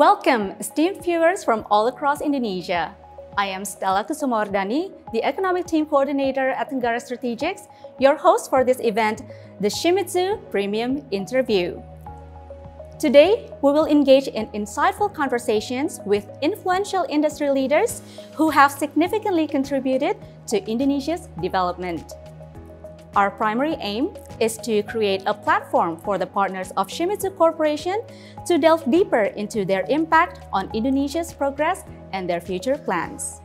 Welcome, esteemed viewers from all across Indonesia. I am Stella Kusumardani, the Economic Team Coordinator at Tenggara Strategics, your host for this event, the Shimizu Premium Interview. Today, we will engage in insightful conversations with influential industry leaders who have significantly contributed to Indonesia's development. Our primary aim is to create a platform for the partners of Shimizu Corporation to delve deeper into their impact on Indonesia's progress and their future plans.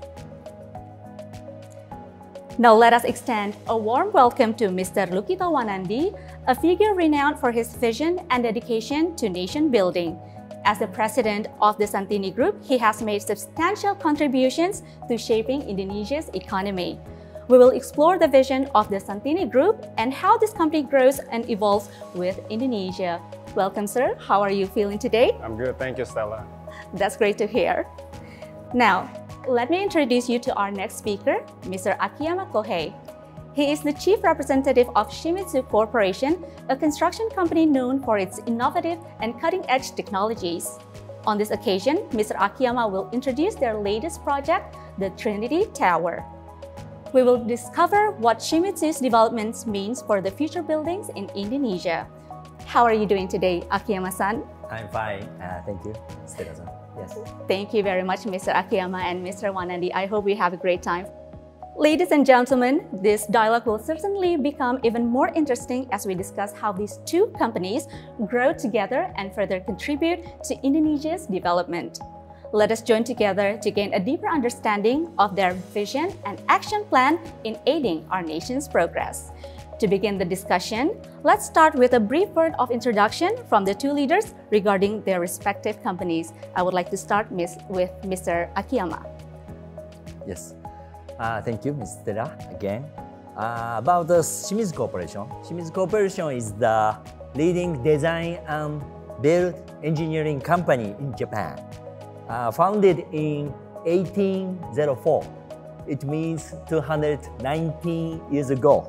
Now let us extend a warm welcome to Mr. Lukito Wanandi, a figure renowned for his vision and dedication to nation building. As the president of the Santini Group, he has made substantial contributions to shaping Indonesia's economy. We will explore the vision of the Santini Group and how this company grows and evolves with Indonesia. Welcome, sir. How are you feeling today? I'm good, thank you, Stella. That's great to hear. Now, let me introduce you to our next speaker, Mr. Akiyama Kohei. He is the Chief Representative of Shimizu Corporation, a construction company known for its innovative and cutting-edge technologies. On this occasion, Mr. Akiyama will introduce their latest project, the Trinity Tower. We will discover what Shimizu's developments means for the future buildings in Indonesia. How are you doing today, Akiyama-san? I'm fine, thank you, Stella-san. Yes. Thank you very much, Mr. Akiyama and Mr. Wanandi. I hope we have a great time. Ladies and gentlemen, this dialogue will certainly become even more interesting as we discuss how these two companies grow together and further contribute to Indonesia's development. Let us join together to gain a deeper understanding of their vision and action plan in aiding our nation's progress. To begin the discussion, let's start with a brief word of introduction from the two leaders regarding their respective companies. I would like to start with Mr. Akiyama. Yes, thank you, Ms. Stella, again. About the Shimizu Corporation. Shimizu Corporation is the leading design and build engineering company in Japan. Founded in 1804, it means 219 years ago.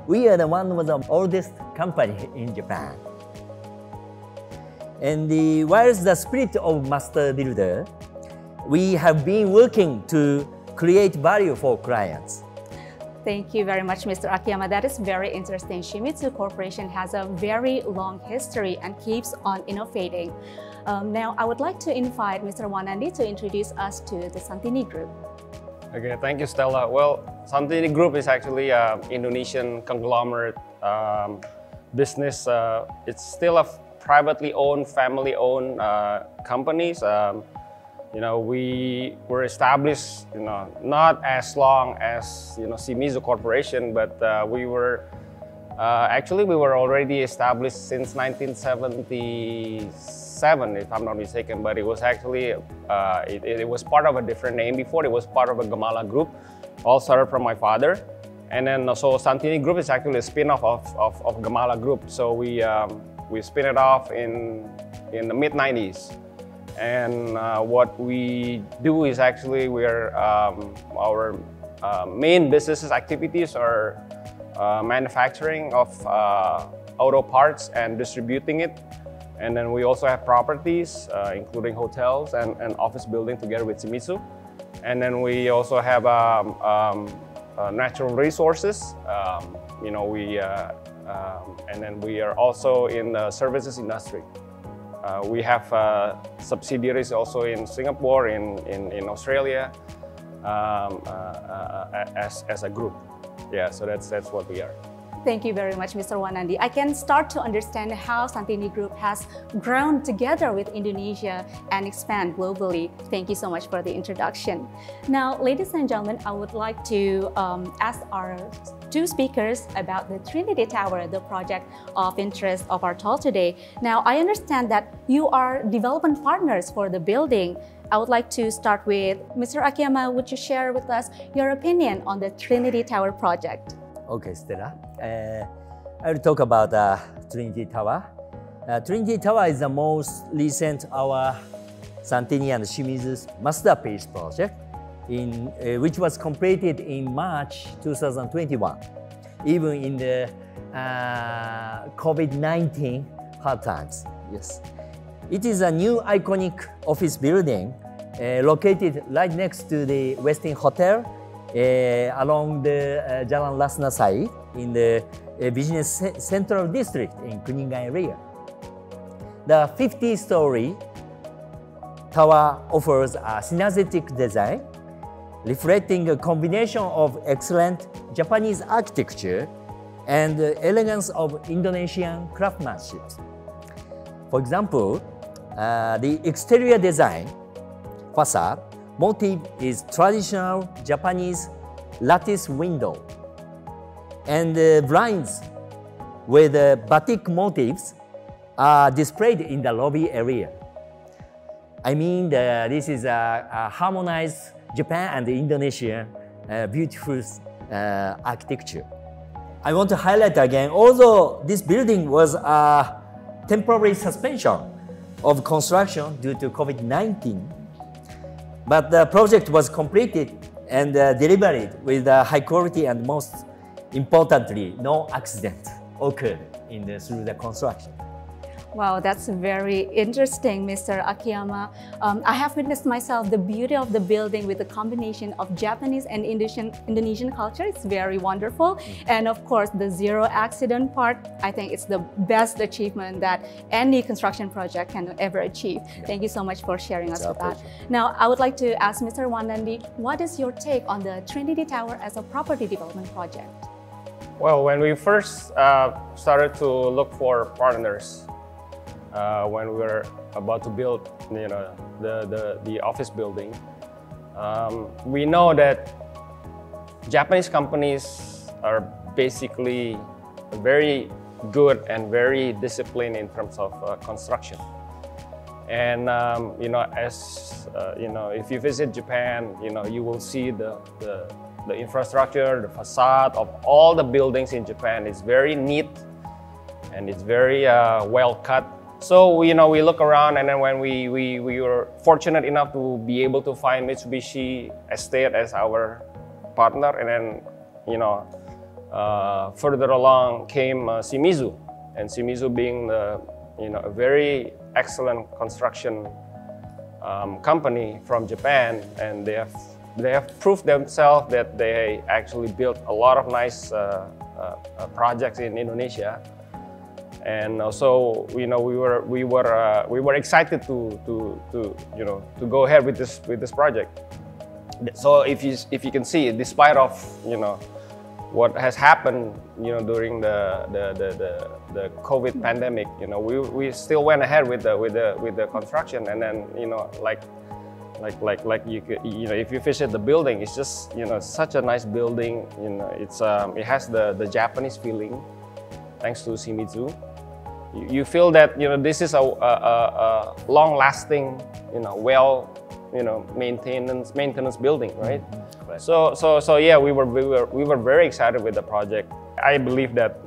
We are one of the oldest company in Japan. And whilst the spirit of master builder, we have been working to create value for clients. Thank you very much, Mr. Akiyama. That is very interesting. Shimizu Corporation has a very long history and keeps on innovating. Now, I would like to invite Mr. Wanandi to introduce us to the Santini Group. Okay, thank you, Stella. Well, Santini Group is actually an Indonesian conglomerate business. It's still a privately owned, family-owned companies. We were established, not as long as Shimizu Corporation, but we were already established since 1977, if I'm not mistaken. But it was actually it was part of a different name before. It was part of a Gamala Group, all started from my father, and then so Santini Group is actually a spin-off of Gamala Group. So we spin it off in the mid-90s. And what we do is actually our main business activities are manufacturing of auto parts and distributing it. And then we also have properties, including hotels and office building together with Shimizu. And then we also have natural resources. And then we are also in the services industry. We have subsidiaries also in Singapore, in Australia, as a group. Yeah, so that's what we are. Thank you very much, Mr. Wanandi. I can start to understand how Santini Group has grown together with Indonesia and expand globally. Thank you so much for the introduction. Now, ladies and gentlemen, I would like to ask our two speakers about the Trinity Tower, the project of interest of our talk today. Now, I understand that you are development partners for the building. I would like to start with Mr. Akiyama. Would you share with us your opinion on the Trinity Tower project? Okay, Stella. I will talk about Trinity Tower. Trinity Tower is the most recent our Santini and Shimizu's masterpiece project, which was completed in March 2021, even in the COVID-19 hard times. Yes. It is a new iconic office building located right next to the Westin Hotel along the Jalan Lasna side in the business central district in Kuningan area. The 50-story tower offers a synergetic design, reflecting a combination of excellent Japanese architecture and the elegance of Indonesian craftsmanship. For example, the exterior design facade motif is traditional Japanese lattice window, and the blinds with batik motifs are displayed in the lobby area. I mean, this is a harmonized Japan and Indonesia beautiful architecture. I want to highlight again, although this building was a temporary suspension of construction due to COVID-19, but the project was completed and delivered with high quality, and most importantly, no accident occurred through the construction. Wow, that's very interesting, Mr. Akiyama. I have witnessed myself the beauty of the building with the combination of Japanese and Indonesian culture. It's very wonderful. And of course, the zero accident part, I think it's the best achievement that any construction project can ever achieve. Yeah. Thank you so much for sharing us with that. Now, I would like to ask Mr. Wanandi, what is your take on the Trinity Tower as a property development project? Well, when we first started to look for partners, when we were about to build, the office building, we know that Japanese companies are basically very good and very disciplined in terms of construction. And if you visit Japan, you will see the infrastructure, the facade of all the buildings in Japan is very neat and it's very well cut. So we look around, and then when we were fortunate enough to be able to find Mitsubishi Estate as our partner, and then further along came Shimizu, and Shimizu being a very excellent construction company from Japan, and they have proved themselves that they actually built a lot of nice projects in Indonesia. And so we were excited to go ahead with this project. So if you can see, despite of what has happened during the COVID pandemic, we still went ahead with the construction. And then if you visit the building, it's just such a nice building. It has the Japanese feeling thanks to Shimizu. You feel that this is a long-lasting, maintenance building, right? Right. So yeah, we were very excited with the project. I believe that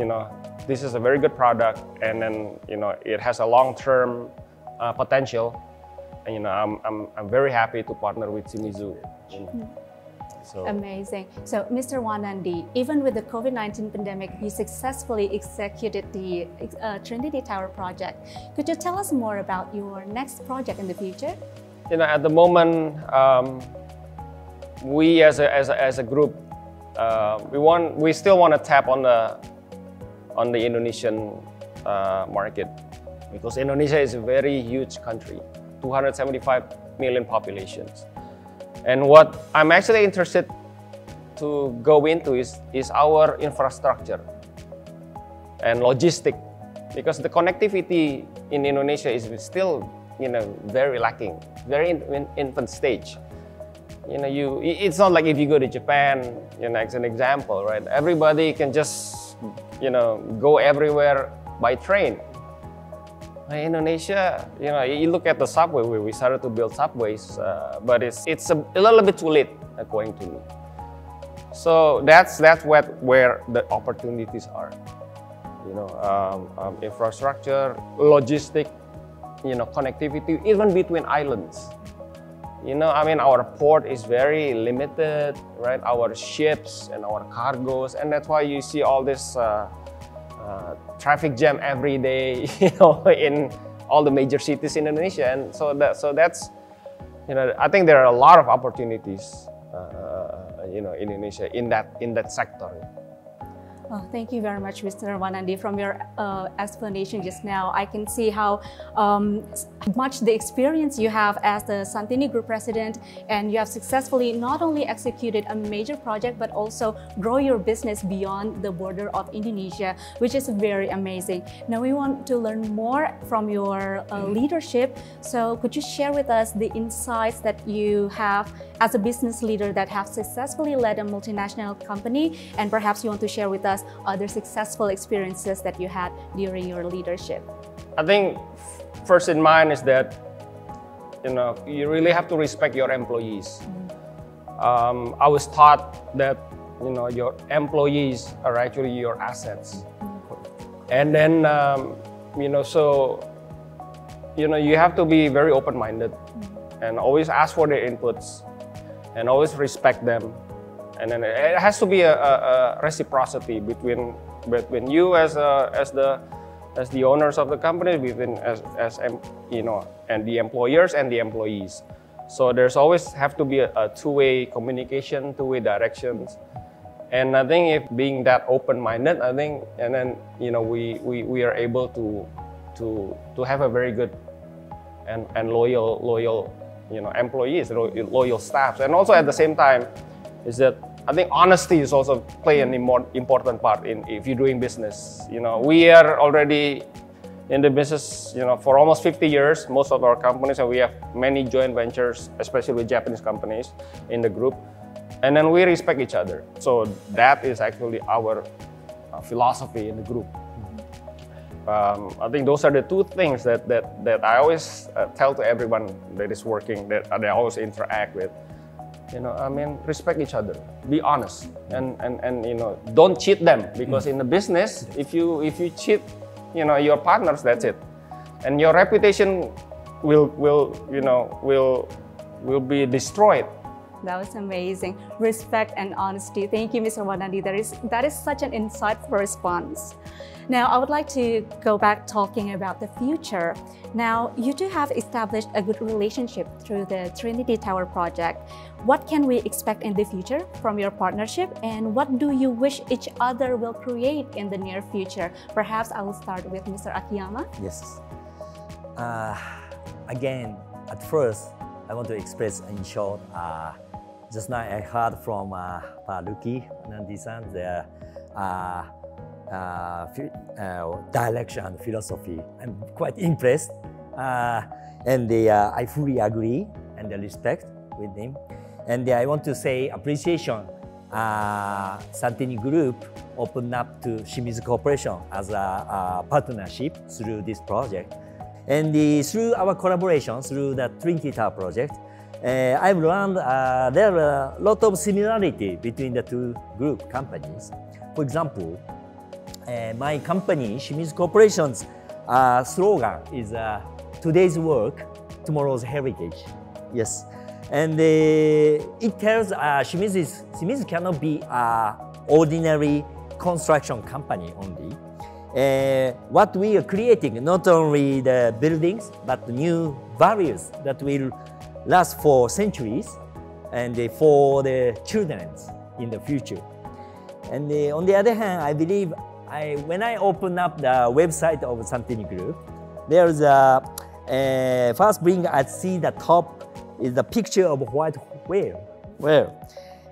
this is a very good product, and then it has a long-term potential, and I'm very happy to partner with Shimizu. So. Amazing. So, Mr. Wanandi, even with the COVID-19 pandemic, you successfully executed the Trinity Tower project. Could you tell us more about your next project in the future? At the moment, we as a group, we still want to tap on the Indonesian market, because Indonesia is a very huge country, 275 million populations. And what I'm actually interested to go into is our infrastructure and logistics, because the connectivity in Indonesia is still very lacking, very infant stage. It's not like if you go to Japan, as an example, right? Everybody can just go everywhere by train. In Indonesia, you look at the subway. We started to build subways, but it's a little bit too late, according to me. So that's where the opportunities are. Infrastructure, logistic, connectivity, even between islands. Our port is very limited, right? Our ships and our cargoes, and that's why you see all this traffic jam every day, in all the major cities in Indonesia, and that's, you know, I think there are a lot of opportunities, you know, in Indonesia in that sector. Oh, thank you very much, Mr. Wanandi. From your explanation just now, I can see how much the experience you have as the Santini Group president, and you have successfully not only executed a major project, but also grow your business beyond the border of Indonesia, which is very amazing. Now we want to learn more from your leadership. So could you share with us the insights that you have as a business leader that have successfully led a multinational company, and perhaps you want to share with us other successful experiences that you had during your leadership? I think first in mind is that, you know, you really have to respect your employees. I was taught that, you know, your employees are actually your assets. And then, you know, so, you know, you have to be very open-minded and always ask for their inputs and always respect them. And then it has to be a reciprocity between you as the owners of the company, as you know, and the employers and the employees. So there's always have to be a two-way communication, two-way directions. And I think if being that open-minded, I think, and then, you know, we are able to have a very good and loyal, you know, employees, loyal staffs. And also at the same time is that I think honesty is also play an important part if you're doing business. You know, we are already in the business, you know, for almost 50 years, most of our companies, and we have many joint ventures, especially with Japanese companies in the group. And then we respect each other. So that is actually our philosophy in the group. I think those are the two things that I always tell to everyone that is working, that I always interact with. You know, I mean, respect each other, be honest, and you know, don't cheat them, because in the business, if you cheat, you know, your partners, that's it, and your reputation will be destroyed. That was amazing. Respect and honesty. Thank you, Mr. Wanandi. That is such an insightful response. Now, I would like to go back talking about the future. Now, you two have established a good relationship through the Trinity Tower project. What can we expect in the future from your partnership, and what do you wish each other will create in the near future? Perhaps I will start with Mr. Akiyama. Yes. Again, at first, I want to express in short, just now I heard from Lukito Wanandi-san, the direction and philosophy. I'm quite impressed, and I fully agree and respect with him. And I want to say appreciation. Santini Group opened up to Shimizu Corporation as a partnership through this project. And through our collaboration, through the Trinity Tower project, I've learned there are a lot of similarity between the two group companies. For example, my company, Shimizu Corporation's slogan is today's work, tomorrow's heritage. Yes. And it tells Shimizu cannot be an ordinary construction company only. What we are creating, not only the buildings, but new values that will last for centuries and for the children in the future. And on the other hand, I believe when I open up the website of Santini Group, there's a first thing I see the top is the picture of white whale. Well,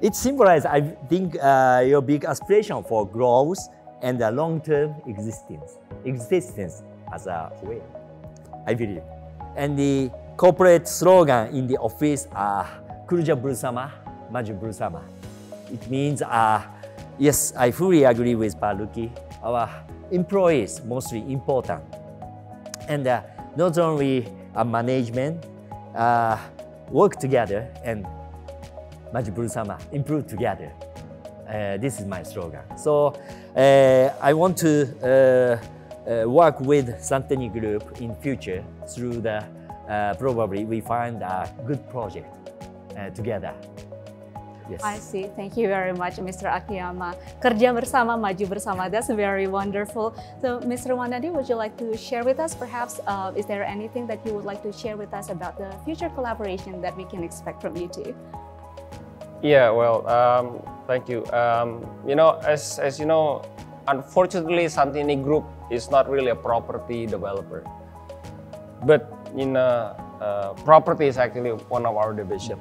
it symbolizes, I think, your big aspiration for growth and the long-term existence as a whale, I believe. And the corporate slogan in the office are Kerja Bersama, Maju Bersama. It means, yes, I fully agree with Pak Luki. Our employees mostly important. And not only management, work together and Maju Bersama, improve together. This is my slogan. So I want to work with Santini Group in future through the probably we find a good project together. Yes. I see. Thank you very much, Mr. Akiyama. Kerja bersama, maju bersama. That's very wonderful. So, Mr. Wanandi, would you like to share with us, perhaps, is there anything that you would like to share with us about the future collaboration that we can expect from you two? Yeah, well, thank you. You know, as you know, unfortunately, Santini Group is not really a property developer, but property is actually one of our divisions.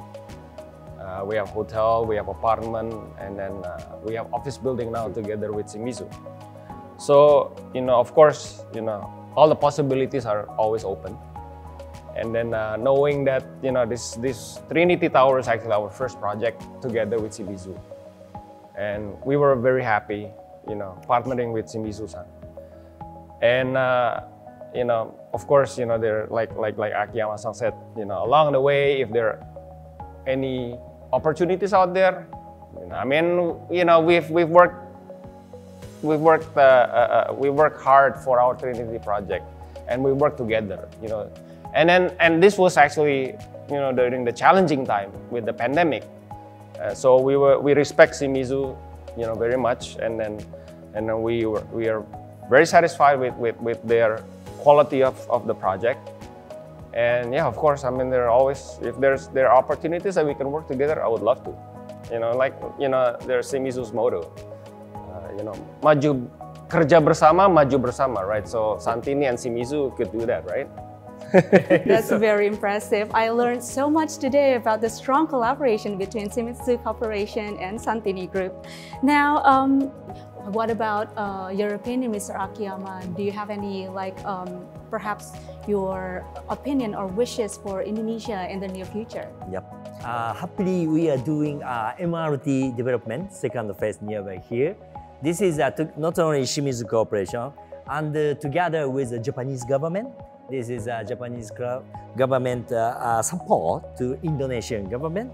We have hotel, we have apartment, and then we have office building now together with Shimizu. So, you know, of course, you know, all the possibilities are always open. And then knowing that, you know, this Trinity Tower is actually our first project together with Shimizu. And we were very happy, you know, partnering with Shimizu-san. And, you know, of course, you know, they're like Akiyama-san said, you know, along the way, if there are any opportunities out there, you know, I mean, you know, we've worked hard for our Trinity project, and we work together, you know. And this was actually, you know, during the challenging time with the pandemic. So we respect Shimizu, you know, very much, and then we are very satisfied with their quality of the project. And yeah, of course, I mean, there are opportunities that we can work together, I would love to. You know, like, you know, there's Shimizu's motto, you know, maju kerja bersama, maju bersama, right? So Santini and Shimizu could do that, right? That's very impressive. I learned so much today about the strong collaboration between Shimizu Corporation and Santini Group. Now, what about your opinion, Mr. Akiyama? Do you have any, like, perhaps your opinion or wishes for Indonesia in the near future? Yep. Happily, we are doing MRT development, second phase nearby here. This is not only Shimizu Corporation, and together with the Japanese government. This is Japanese government support to Indonesian government.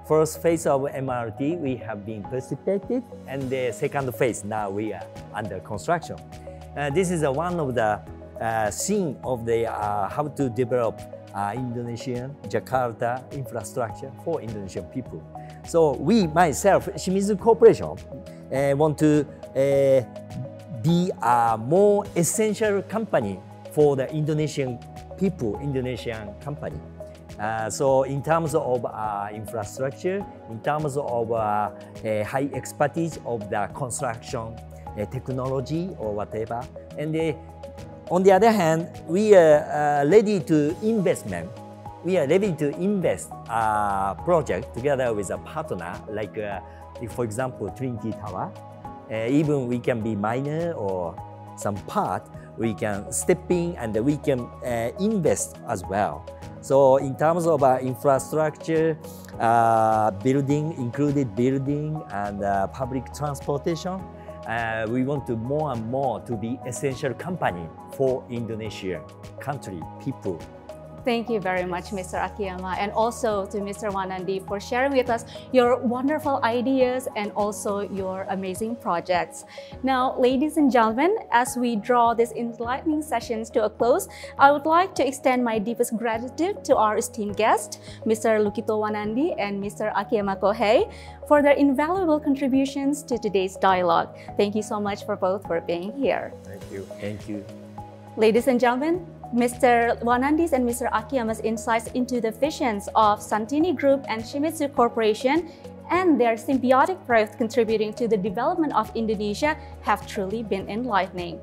First phase of MRT, we have been participated, and the second phase, now we are under construction. This is one of the scene of the how to develop Indonesian Jakarta infrastructure for Indonesian people. So we, myself, Shimizu Corporation, want to be a more essential company for the Indonesian people, Indonesian company. So in terms of infrastructure, in terms of high expertise of the construction technology or whatever. And on the other hand, we are ready to investment. We are ready to invest project together with a partner, like for example, Trinity Tower. Even we can be minor or some part, we can step in and we can invest as well. So in terms of infrastructure, building, included building and public transportation, we want to more and more to be essential company for Indonesia country, people. Thank you very much, Mr. Akiyama, and also to Mr. Wanandi for sharing with us your wonderful ideas and also your amazing projects. Now, ladies and gentlemen, as we draw these enlightening sessions to a close, I would like to extend my deepest gratitude to our esteemed guests, Mr. Lukito Wanandi and Mr. Akiyama Kohei, for their invaluable contributions to today's dialogue. Thank you so much for both for being here. Thank you. Thank you. Ladies and gentlemen, Mr. Wanandi's and Mr. Akiyama's insights into the visions of Santini Group and Shimizu Corporation and their symbiotic growth contributing to the development of Indonesia have truly been enlightening.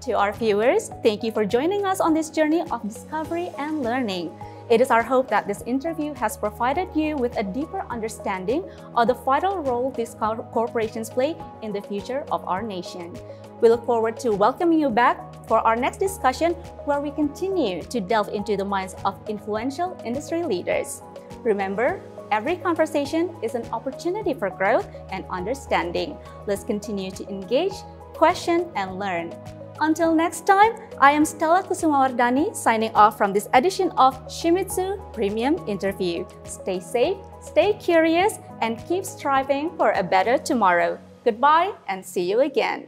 To our viewers, thank you for joining us on this journey of discovery and learning. It is our hope that this interview has provided you with a deeper understanding of the vital role these corporations play in the future of our nation. We look forward to welcoming you back for our next discussion, where we continue to delve into the minds of influential industry leaders. Remember, every conversation is an opportunity for growth and understanding. Let's continue to engage, question, and learn. Until next time, I am Stella Kusumawardani signing off from this edition of Shimizu Premium Interview. Stay safe, stay curious, and keep striving for a better tomorrow. Goodbye and see you again.